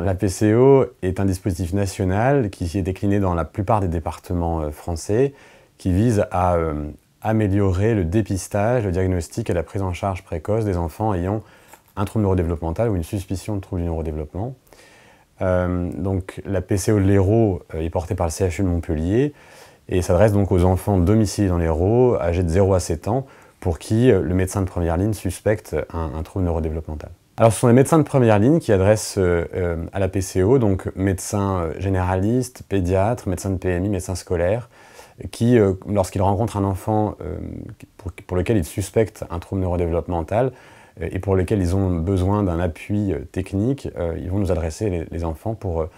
la PCO est un dispositif national qui est décliné dans la plupart des départements français, qui vise à améliorer le dépistage, le diagnostic et la prise en charge précoce des enfants ayant un trouble neurodéveloppemental ou une suspicion de trouble du neurodéveloppement. Donc la PCO de l'Hérault est portée par le CHU de Montpellier et s'adresse donc aux enfants domiciliés dans l'Hérault, âgés de 0 à 7 ans, pour qui le médecin de première ligne suspecte un trouble neurodéveloppemental. Alors ce sont les médecins de première ligne qui adressent à la PCO, donc médecins généralistes, pédiatres, médecins de PMI, médecins scolaires, qui, lorsqu'ils rencontrent un enfant pour lequel ils suspectent un trouble neurodéveloppemental et pour lequel ils ont besoin d'un appui technique, ils vont nous adresser les enfants pour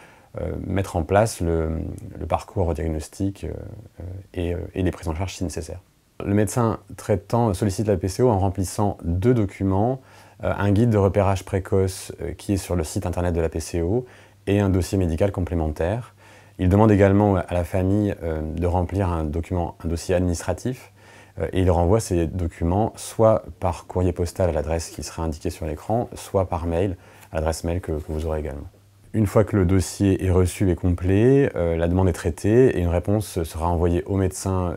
mettre en place le parcours diagnostique et les prises en charge si nécessaire. Le médecin traitant sollicite la PCO en remplissant 2 documents, un guide de repérage précoce qui est sur le site internet de la PCO et un dossier médical complémentaire. Il demande également à la famille de remplir un dossier administratif et il renvoie ces documents soit par courrier postal à l'adresse qui sera indiquée sur l'écran, soit par mail à l'adresse mail que vous aurez également. Une fois que le dossier est reçu et complet, la demande est traitée et une réponse sera envoyée au médecin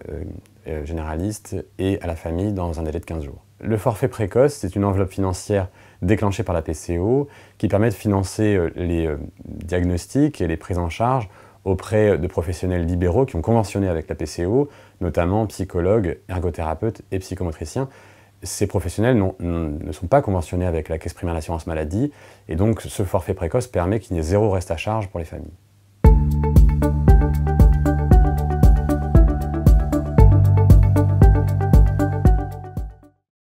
généraliste et à la famille dans un délai de 15 jours. Le forfait précoce, c'est une enveloppe financière déclenchée par la PCO qui permet de financer les diagnostics et les prises en charge auprès de professionnels libéraux qui ont conventionné avec la PCO, notamment psychologues, ergothérapeutes et psychomotriciens. Ces professionnels ne sont pas conventionnés avec la Caisse primaire d'assurance maladie et donc ce forfait précoce permet qu'il n'y ait 0 reste à charge pour les familles.